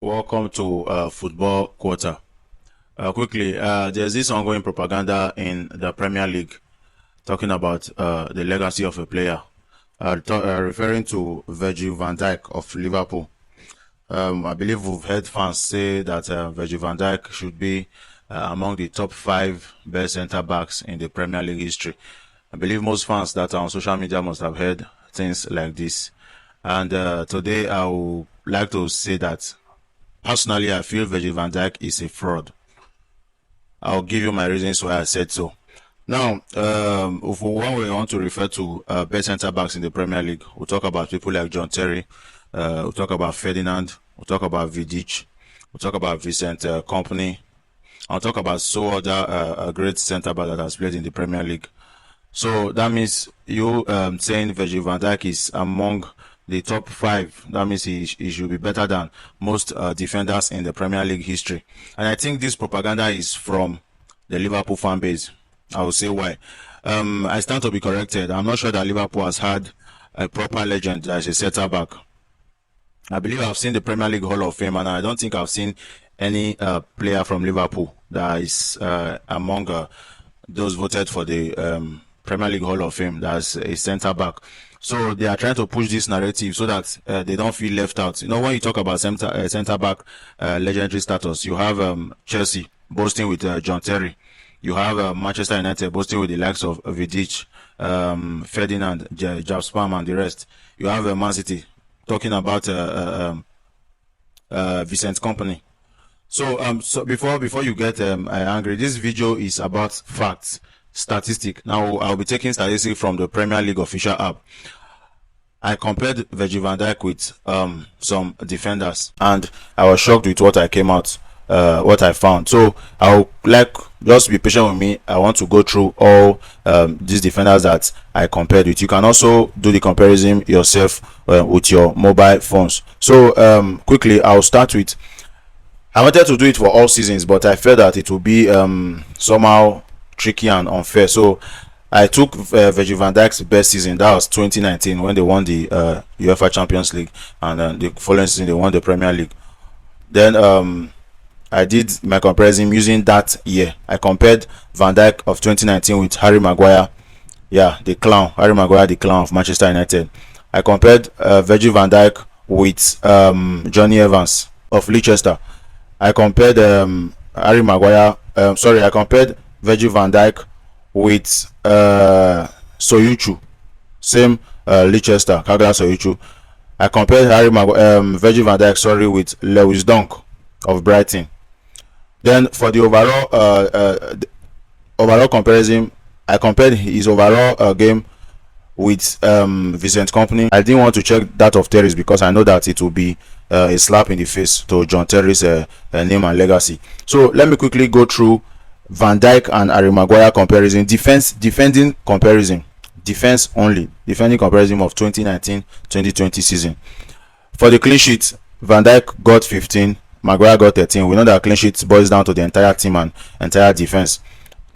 Welcome to Football Quarter. Quickly, there's this ongoing propaganda in the Premier League talking about the legacy of a player, referring to Virgil Van Dijk of Liverpool. I believe we've heard fans say that Virgil van Dijk should be among the top 5 best centre backs in the Premier League history. I believe most fans that are on social media must have heard things like this. And today I would like to say that personally I feel Virgil van Dijk is a fraud. I'll give you my reasons why I said so. Now, if we want to refer to best centre backs in the Premier League, we'll talk about people like John Terry, we'll talk about Ferdinand, we'll talk about Vidic, we'll talk about Vincent Kompany. I'll talk about so other great centre back that has played in the Premier League. So that means you saying Virgil van Dijk is among the top 5. That means he should be better than most defenders in the Premier League history. And I think this propaganda is from the Liverpool fan base. I will say why. I stand to be corrected. I'm not sure that Liverpool has had a proper legend as a centre back. I believe I've seen the Premier League Hall of Fame, and I don't think I've seen any player from Liverpool that is among those voted for the Premier League Hall of Fame that's a centre back. So they are trying to push this narrative so that they don't feel left out. You know, when you talk about centre back legendary status, you have Chelsea boasting with John Terry. You have Manchester United boasting with the likes of Vidic, Ferdinand, Jaap Stam, and the rest. You have Man City talking about Vincent Kompany. So before you get angry, this video is about facts, statistic. Now I'll be taking statistics from the Premier League official app. I compared Virgil van Dijk with some defenders, and I was shocked with what I found. So I'll just be patient with me. I want to go through all these defenders that I compared with. You can also do the comparison yourself with your mobile phones. So quickly, I'll start with. I wanted to do it for all seasons, but I felt that it would be somehow tricky and unfair. So I took Virgil van Dijk's best season. That was 2019 when they won the UEFA Champions League, and the following season they won the Premier League. Then I did my comparison using that year. I compared Van Dijk of 2019 with Harry Maguire. Yeah, the clown. Harry Maguire, the clown of Manchester United. I compared Virgil van Dijk with Johnny Evans of Leicester. I compared Harry Maguire. I compared Virgil van Dijk with Soyuncu, same Leicester, Kagla Soyuncu. I compared Virgil van Dijk, with Lewis Dunk of Brighton. Then for the overall comparison, I compared his overall game with Vincent Kompany. I didn't want to check that of Terry's because I know that it will be a slap in the face to John Terry's name and legacy. So let me quickly go through Van Dijk and Harry Maguire comparison. Defending comparison. Defense only. Defending comparison of 2019-2020 season. For the clean sheet, Van Dijk got 15, Maguire got 13. We know that clean sheet boils down to the entire team and entire defense.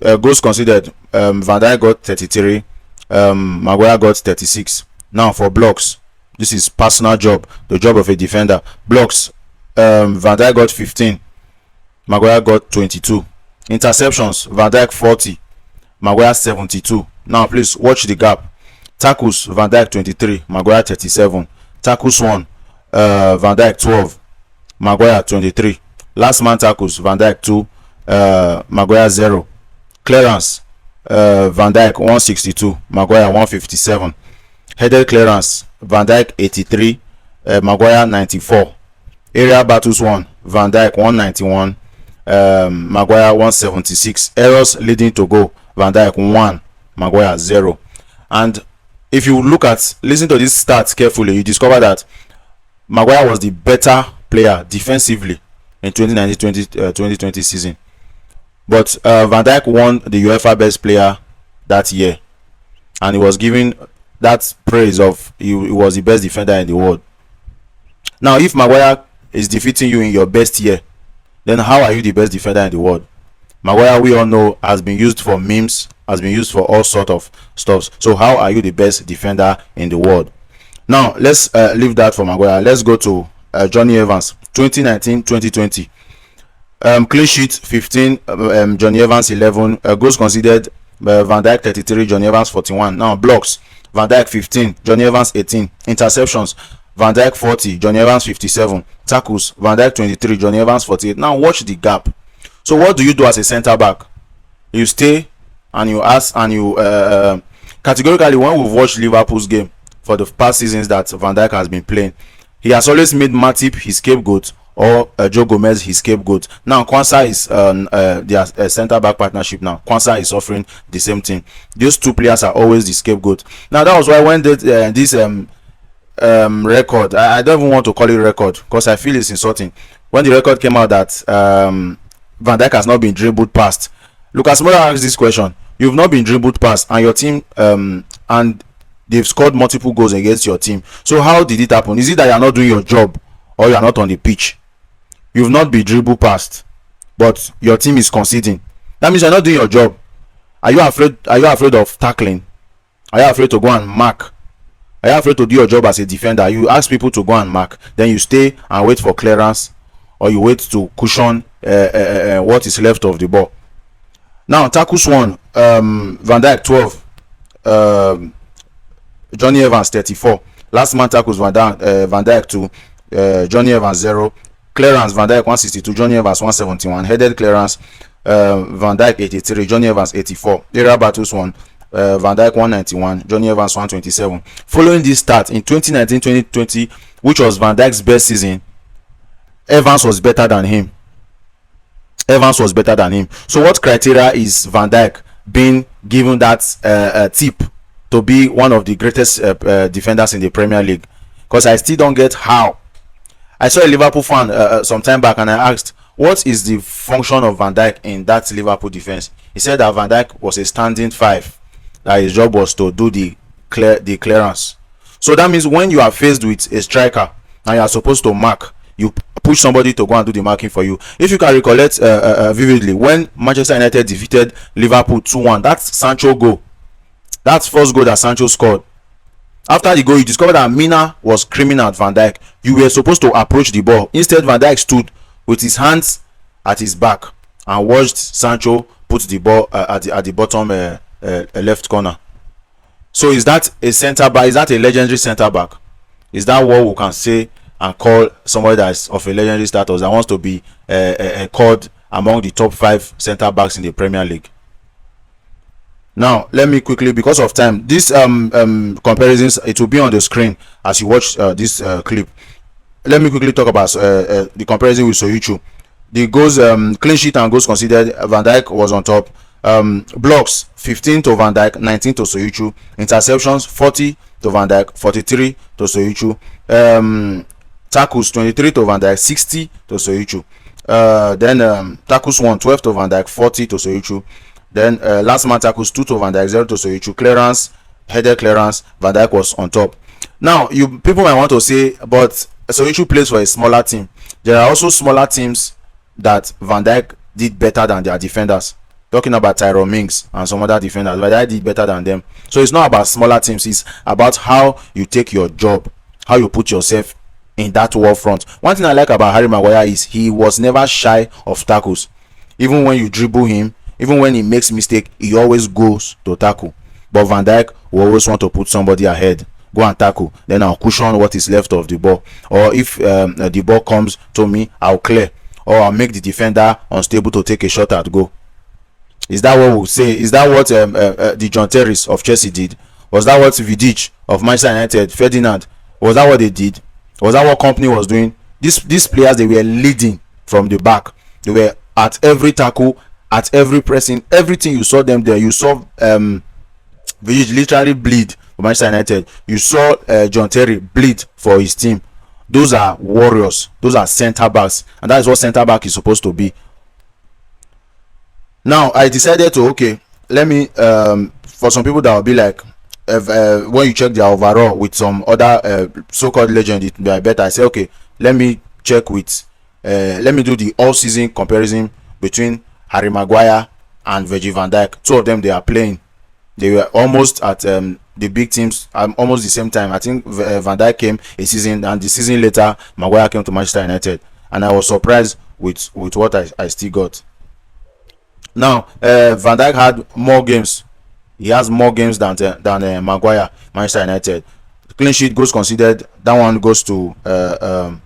Goals considered, Van Dijk got 33, Maguire got 36. Now for blocks, this is personal job, the job of a defender. Blocks, Van Dijk got 15, Maguire got 22. Interceptions, Van Dijk 40, Maguire 72. Now please watch the gap. Tackles, Van Dijk 23, Maguire 37. Tackles won, Van Dijk 12, Maguire 23. Last man tackles, Van Dijk 2, Maguire 0. Clearance, Van Dijk 162, Maguire 157. Headed clearance, Van Dijk 83, Maguire 94. Area battles won, Van Dijk 191, Maguire 176. Errors leading to goal, Van Dijk 1, Maguire 0. And if you listen to these stats carefully, you discover that Maguire was the better player defensively in 2019-2020 season. But Van Dijk won the UEFA best player that year, and he was given that praise of he was the best defender in the world. Now if Maguire is defeating you in your best year, then how are you the best defender in the world? Maguire, we all know, has been used for memes, has been used for all sort of stuff. So how are you the best defender in the world? Now let's leave that for Maguire. Let's go to Johnny Evans. 2019-2020. Clean sheet 15, Johnny Evans 11. Goals conceded, Van Dijk 33, Johnny Evans 41. Now blocks, Van Dijk 15, Johnny Evans 18. Interceptions, Van Dijk 40, Johnny Evans 57. Tackles, Van Dijk 23, Johnny Evans 48. Now watch the gap. So what do you do as a center back? You stay and you ask, and you categorically, when we've watched Liverpool's game for the past seasons that Van Dijk has been playing, he has always made Matip his scapegoat, or Joe Gomez his scapegoat. Now Kwanzaa is their center back partnership. Now Kwanzaa is offering the same thing. Those two players are always the scapegoat. Now that was why when this record, I don't even want to call it record because I feel it's insulting. When the record came out that Van Dijk has not been dribbled past, Lucas Moura asked this question: you've not been dribbled past, and your team and they've scored multiple goals against your team. So how did it happen? Is it that you are not doing your job, or you are not on the pitch? You've not been dribbled past, but your team is conceding. That means you're not doing your job. Are you afraid? Are you afraid of tackling? Are you afraid to go and mark? Are you afraid to do your job as a defender? You ask people to go and mark, then you stay and wait for clearance, or you wait to cushion what is left of the ball. Now tackles 1, Van Dijk 12, Johnny Evans 34. Last man tackles, Van Dijk 2, Johnny Evans 0. Clearance, Van Dijk 162, Johnny Evans 171. Headed clearance, Van Dijk 83, Johnny Evans 84. Area battles 1, Van Dijk 191, Johnny Evans 127. Following this start in 2019-2020, which was Van Dijk's best season, Evans was better than him. So what criteria is Van Dijk being given that tip to be one of the greatest defenders in the Premier League? Because I still don't get how. I saw a Liverpool fan some time back, and I asked, what is the function of Van Dijk in that Liverpool defense? He said that Van Dijk was a standing 5, that his job was to do the clearance. So that means when you are faced with a striker and you are supposed to mark, you push somebody to go and do the marking for you. If you can recollect vividly, when Manchester United defeated Liverpool 2-1, that's Sancho goal, that's first goal that Sancho scored. After the goal, you discovered that Mina was screaming at Van Dijk. You were supposed to approach the ball. Instead, Van Dijk stood with his hands at his back and watched Sancho put the ball at the bottom left corner. So is that a centre back? Is that a legendary centre back? Is that what we can say and call somebody that is of a legendary status, that wants to be called among the top 5 centre backs in the Premier League? Now let me quickly, because of time, this comparisons, it will be on the screen as you watch this clip. Let me quickly talk about the comparison with Soyuncu. The goals, clean sheet and goals conceded, Van Dijk was on top. Blocks 15 to Van Dijk, 19 to Soyuncu. Interceptions 40 to Van Dijk, 43 to Soyuncu. Tackles 23 to Van Dijk, 60 to Soyuncu. Then tackles 12 to Van Dijk, 40 to Soyuncu. Then last man tackles 2 to Van Dijk, 0 to Soyuncu. Clearance, headed clearance, Van Dijk was on top. Now people might want to say, but Soyuncu plays for a smaller team. There are also smaller teams that Van Dijk did better than their defenders. Talking about Tyrone Mings and some other defenders, Van Dijk did better than them. So it's not about smaller teams, it's about how you take your job, how you put yourself in that war front. One thing I like about Harry Maguire is he was never shy of tackles. Even when you dribble him, even when he makes mistake, he always goes to tackle. But Van Dijk will always want to put somebody ahead, go and tackle, then I'll cushion what is left of the ball. Or if the ball comes to me, I'll clear, or I'll make the defender unstable to take a shot at goal. Is that what we'll say? Is that what the John Terrys of Chelsea did? Was that what Vidic of Manchester United, Ferdinand, was that what they did? Was that what Company was doing? These players, they were leading from the back. They were at every tackle, at every pressing, everything. You saw them there. You saw Vidic literally bleed for Manchester United. You saw John Terry bleed for his team. Those are warriors. Those are centre backs, and that is what centre back is supposed to be. Now I decided to, okay, let me for some people that will be like, when you check their overall with some other so-called legend, it may be better. I say, okay, let me check with let me do the all-season comparison between Harry Maguire and Virgil Van Dijk. Two of them, they are playing. They were almost at the big teams almost the same time. I think Van Dijk came a season, and the season later Maguire came to Manchester United. and I was surprised with what I still got. Now, Van Dijk had more games. He has more games than Manchester United. Clean sheet, goals conceded, that one goes to Van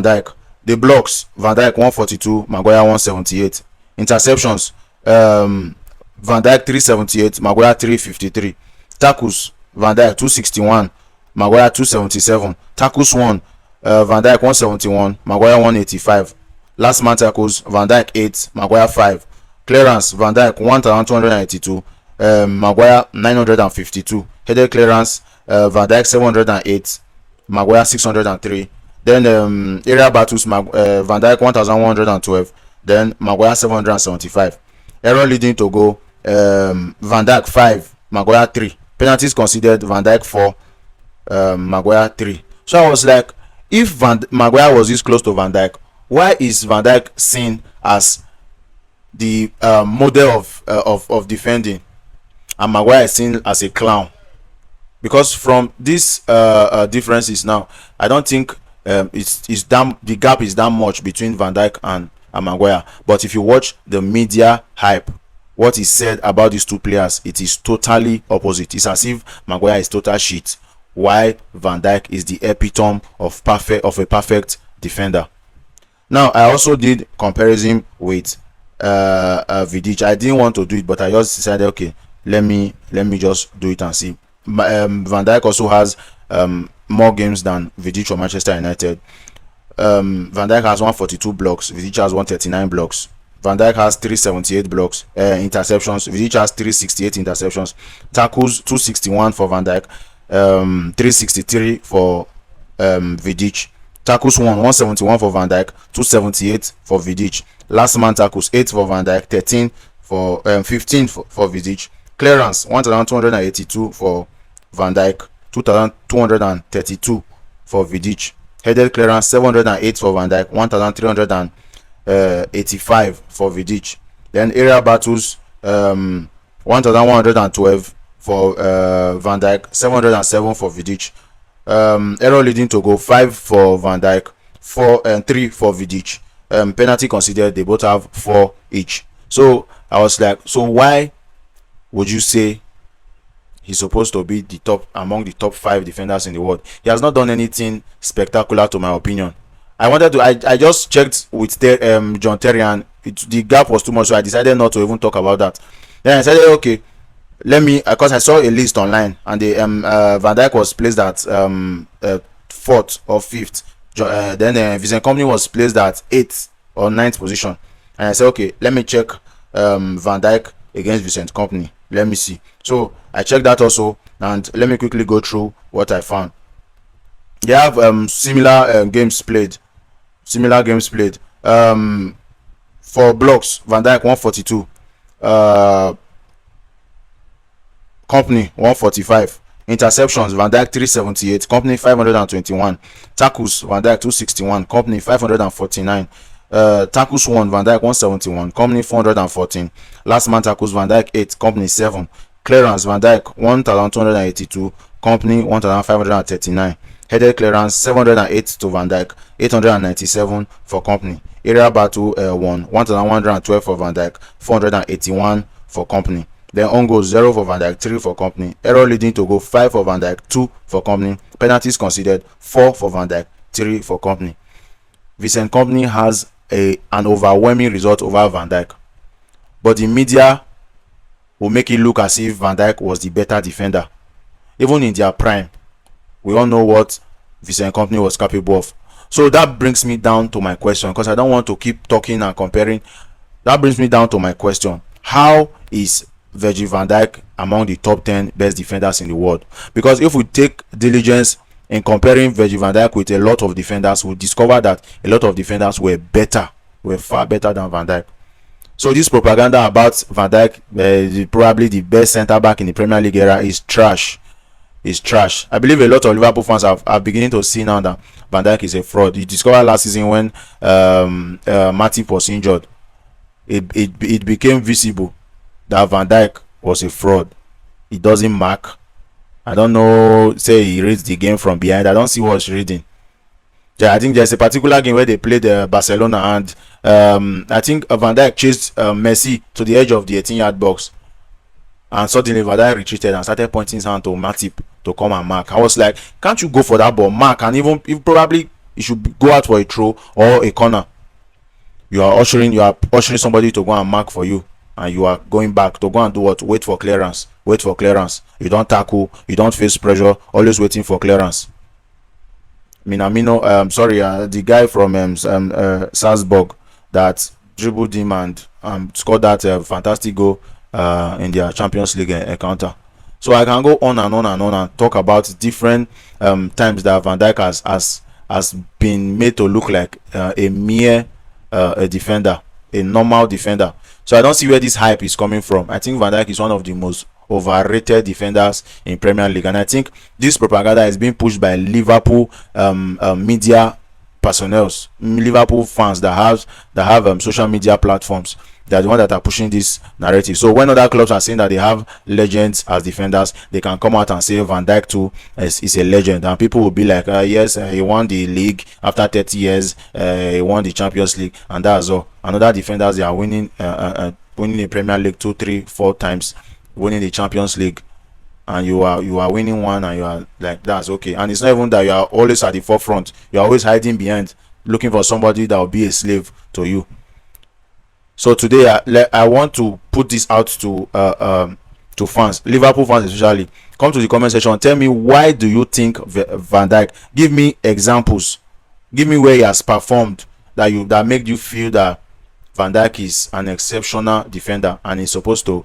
Dijk. The blocks, Van Dijk 142, Maguire 178. Interceptions, Van Dijk 378, Maguire 353. Tackles, Van Dijk 261, Maguire 277. Tackles won, Van Dijk 171, Maguire 185. Last man tackles, Van Dijk 8, Maguire 5. Clearance, Van Dijk 1282, Maguire 952. Headed clearance, Van Dijk 708, Maguire 603. Then area battles, Van Dijk 1112, then Maguire 775. Error leading to goal, Van Dijk 5, Maguire 3. Penalties conceded, Van Dijk 4, Maguire 3. So I was like, if Maguire was this close to Van Dijk, why is Van Dijk seen as the model of defending, and Maguire is seen as a clown? Because from these differences now, I don't think the gap is that much between Van Dijk and Maguire. But if you watch the media hype, what is said about these two players, it is totally opposite. It's as if Maguire is total shit, while Van Dijk is the epitome of a perfect defender. Now, I also did comparison with Vidic. I didn't want to do it, but I just decided, okay, let me just do it and see. Van Dijk also has more games than Vidic for Manchester United. Van Dijk has 142 blocks, Vidic has 139 blocks. Van Dijk has 378 blocks, interceptions. Vidic has 368 interceptions. Tackles 261 for Van Dijk, 363 for Vidic. Tackles won 171 for Van Dijk, 278 for Vidic. Last man tackles 8 for Van Dijk, 15 for Vidic. Clearance 1282 for Van Dijk, 2232 for Vidic. Headed clearance 708 for Van Dijk, 1385 for Vidic. Then area battles 1112 for Van Dijk, 707 for Vidic. Error leading to goal 5 for Van Dijk, 3 for Vidic. Penalty considered, they both have 4 each. So I was like, so why would you say he's supposed to be among the top 5 defenders in the world? He has not done anything spectacular, to my opinion. I just checked with John Terry, and the gap was too much, so I decided not to even talk about that. Then I said, okay, let me, because I saw a list online, and the Van Dijk was placed at 4th or 5th. Then Vincent Kompany was placed at 8th or 9th position, and I said, okay, let me check Van Dijk against Vincent Kompany. Let me see. So I checked that also, and let me quickly go through what I found. They have similar games played. For blocks, Van Dijk 142, Kompany 145. Interceptions, Van Dijk 378, Kompany 521. Tackles, Van Dijk 261, Kompany 549. Tackles won, Van Dijk 171, Kompany 414. Last man tackles, Van Dijk 8, Kompany 7. Clearance, Van Dijk 1282, Kompany 1539. Headed clearance 708 to Van Dijk, 897 for Kompany. Area battle 1112 for Van Dijk, 481 for Kompany. Then on goal 0 for Van Dijk, 3 for Kompany. Error leading to goal 5 for Van Dijk, 2 for Kompany. Penalties conceded 4 for Van Dijk, 3 for Kompany. Vincent Kompany has an overwhelming result over Van Dijk, but the media will make it look as if Van Dijk was the better defender. Even in their prime, we all know what Vincent Kompany was capable of. So that brings me down to my question, because I don't want to keep talking and comparing. That brings me down to my question: how is Virgil van Dijk among the top 10 best defenders in the world? Because if we take diligence in comparing Virgil van Dijk with a lot of defenders, we'll discover that a lot of defenders were far better than Van Dijk. So this propaganda about Van Dijk, probably the best centre back in the Premier League era, is trash. I believe a lot of Liverpool fans are beginning to see now that Van Dijk is a fraud. You discovered last season when Matip was injured, it became visible that Van Dijk was a fraud. He doesn't mark. I don't know, say he reads the game from behind. I don't see what's reading. Yeah, I think there's a particular game where they played Barcelona, and I think Van Dijk chased Messi to the edge of the 18-yard box, and suddenly Van Dijk retreated and started pointing his hand to Matip to come and mark. I was like, can't you go for that ball, mark, and even if probably you should go out for a throw or a corner. You are ushering somebody to go and mark for you, and you are going back to go and do what? Wait for clearance. You don't tackle, you don't face pressure, always waiting for clearance. Minamino, the guy from Salzburg that dribbled him and scored that fantastic goal in their Champions League encounter. So I can go on and on and on and talk about different times that Van Dijk has been made to look like a mere a defender, a normal defender. So I don't see where this hype is coming from. I think Van Dijk is one of the most overrated defenders in Premier League, and I think this propaganda is being pushed by Liverpool media personnel, Liverpool fans that have social media platforms. They are the ones that are pushing this narrative. So when other clubs are saying that they have legends as defenders, they can come out and say Van Dijk too is a legend, and people will be like, yes, he won the league after 30 years, he won the Champions League, and that's all. And other defenders, they are winning the Premier League 2, 3, 4 times, winning the Champions League, and you are winning one, and you are like, that's okay. And it's not even that you are always at the forefront, you are always hiding behind, looking for somebody that will be a slave to you. So today I want to put this out to fans, Liverpool fans especially. Come to the comment section, tell me, why do you think Van Dijk? Give me examples, give me where he has performed that make you feel that Van Dijk is an exceptional defender and he's supposed to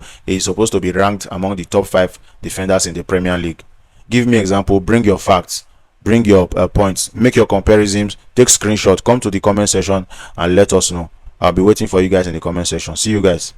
be ranked among the top 5 defenders in the Premier League. Give me example, bring your facts, bring your points, make your comparisons, take screenshot, come to the comment section and let us know. I'll be waiting for you guys in the comment section. See you guys.